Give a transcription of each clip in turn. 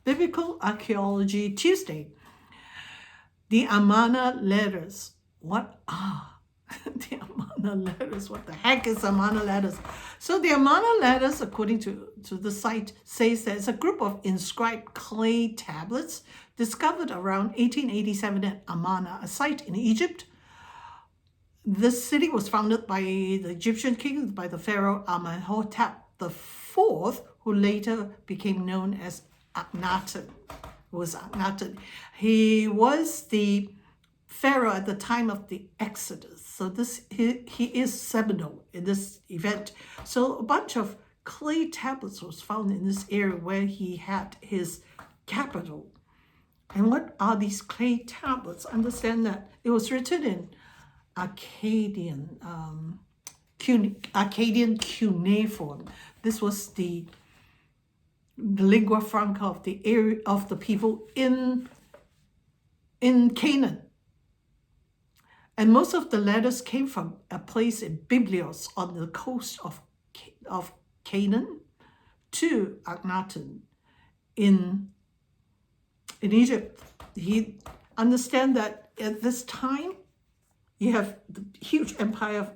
Biblical Archaeology Tuesday. The Armana letters. What are the Armana letters? What the heck is Armana letters? So the Armana letters, according to the site, says that it's a group of inscribed clay tablets discovered around 1887 at Armana, a site in Egypt. This city was founded by the Egyptian king, by the pharaoh Amenhotep IV, who later became known as Akhenaten. He was the pharaoh at the time of the Exodus. So he is seminal in this event. So a bunch of clay tablets was found in this area where he had his capital. And what are these clay tablets? Understand that it was written in Akkadian cuneiform. This was the lingua franca of the area of the people in Canaan. And most of the letters came from a place in Byblos on the coast of Canaan to Akhenaten in Egypt. He understand that at this time you have the huge empire of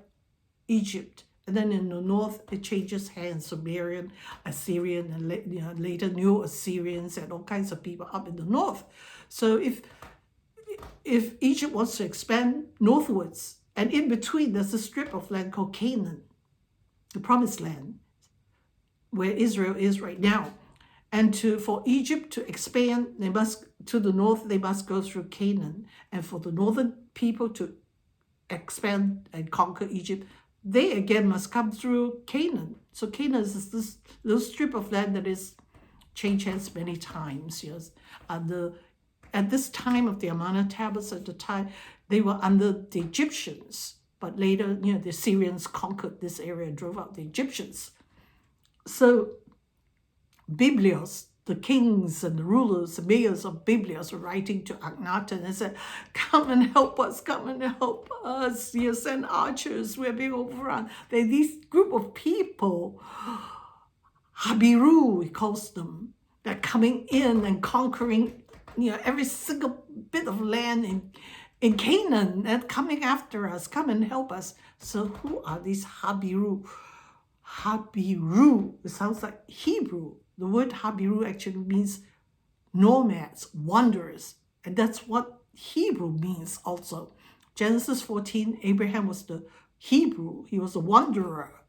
Egypt, and then in the north it changes hands: Sumerian, Assyrian, and later New Assyrians and all kinds of people up in the north. So if Egypt wants to expand northwards, and in between there's a strip of land called Canaan, the Promised Land, where Israel is right now, and for Egypt to expand, they must to the north. They must go through Canaan, and for the northern people to expand and conquer Egypt, they again must come through Canaan. So Canaan is this little strip of land that is changed hands many times. Yes, at this time of the Armana tablets, at the time they were under the Egyptians, but later the Assyrians conquered this area and drove out the Egyptians. So Byblos, the kings and the rulers, the mayors of Byblos, were writing to Akhenaten and said, come and help us, you send archers, we're being overrun. They're these group of people, Habiru, he calls them, they're coming in and conquering every single bit of land in Canaan, and coming after us, come and help us. So who are these Habiru? Habiru, it sounds like Hebrew. The word Habiru actually means nomads, wanderers. And that's what Hebrew means also. Genesis 14, Abraham was the Hebrew. He was a wanderer.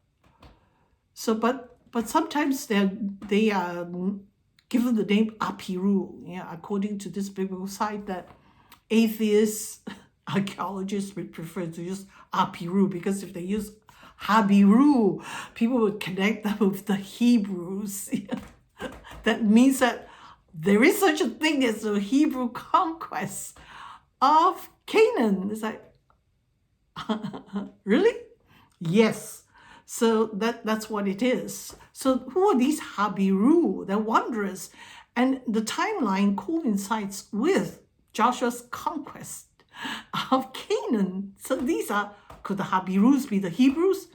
So, but sometimes they are given the name Apiru, according to this biblical site, that atheists, archaeologists would prefer to use Apiru, because if they use Habiru, people would connect them with the Hebrews. That means that there is such a thing as the Hebrew conquest of Canaan. It's like, really? Yes. So that's what it is. So who are these Habiru? They're wanderers. And the timeline coincides with Joshua's conquest of Canaan. So could the Habirus be the Hebrews?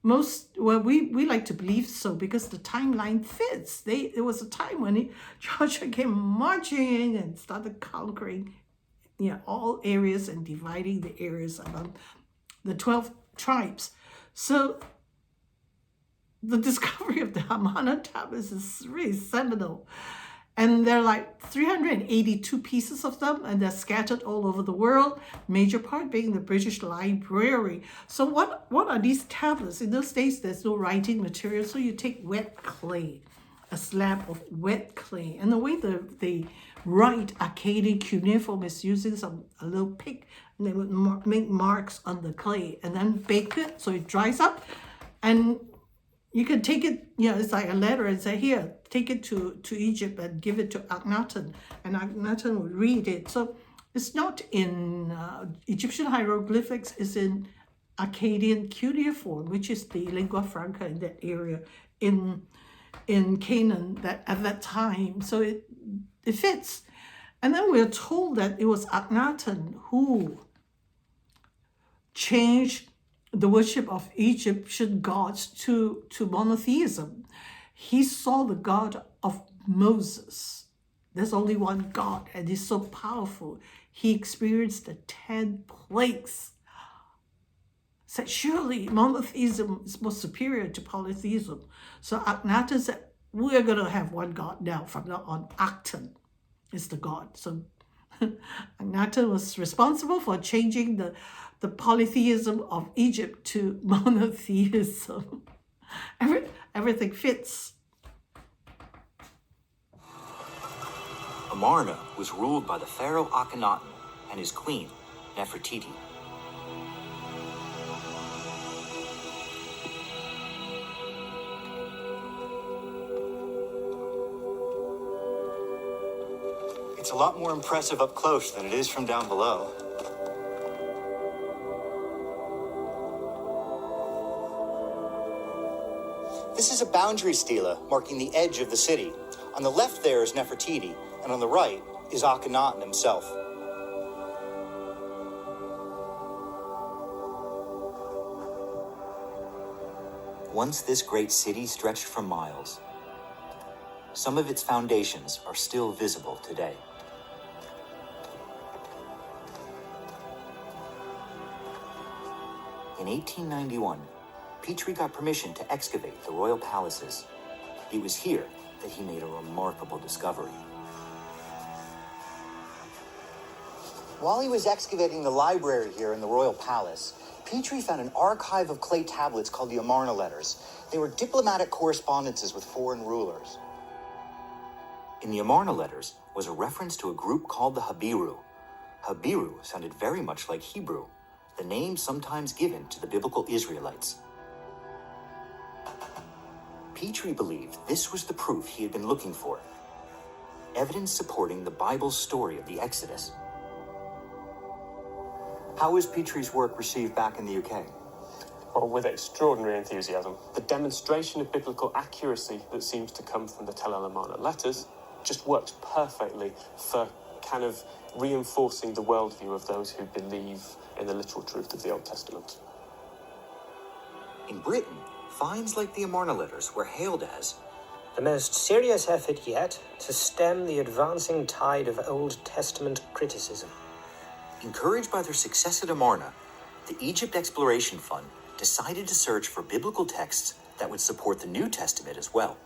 We like to believe so, because the timeline fits. There was a time when Joshua came marching in and started conquering all areas and dividing the areas among the 12 tribes. So the discovery of the Armana tablets is really seminal. And there are like 382 pieces of them, and they're scattered all over the world, major part being the British Library. So what are these tablets? In those days, there's no writing material, so you take wet clay, a slab of wet clay. And the way they write Akkadian cuneiform is using a little pick, and they would make marks on the clay and then bake it so it dries up. And you can take it, it's like a letter, and say, here, take it to Egypt and give it to Akhenaten. And Akhenaten would read it. So it's not in Egyptian hieroglyphics, it's in Akkadian cuneiform, which is the lingua franca in that area in Canaan at that time. So it fits. And then we're told that it was Akhenaten who changed the worship of Egyptian gods to monotheism. He saw the God of Moses, There's only one God, and he's so powerful. He experienced the 10 plagues. Said, surely monotheism is more superior to polytheism. So Akhenaten said, we're going to have one God now. From now on, Akhten is the God. So Akhenaten was responsible for changing the polytheism of Egypt to monotheism. Everything fits. Amarna was ruled by the pharaoh Akhenaten and his queen, Nefertiti. It's a lot more impressive up close than it is from down below. This is a boundary stela marking the edge of the city. On the left there is Nefertiti, and on the right is Akhenaten himself. Once this great city stretched for miles. Some of its foundations are still visible today. In 1891, Petrie got permission to excavate the royal palaces. It was here that he made a remarkable discovery. While he was excavating the library here in the royal palace, Petrie found an archive of clay tablets called the Armana letters. They were diplomatic correspondences with foreign rulers. In the Amarna letters was a reference to a group called the Habiru. Habiru sounded very much like Hebrew, the name sometimes given to the biblical Israelites. Petrie believed this was the proof he had been looking for, evidence supporting the Bible's story of the Exodus. How was Petrie's work received back in the UK? Well, with extraordinary enthusiasm. The demonstration of biblical accuracy that seems to come from the Tel el-Amarna letters just works perfectly for kind of reinforcing the worldview of those who believe in the literal truth of the Old Testament. In Britain, finds like the Amarna letters were hailed as the most serious effort yet to stem the advancing tide of Old Testament criticism. Encouraged by their success at Amarna, the Egypt Exploration Fund decided to search for biblical texts that would support the New Testament as well.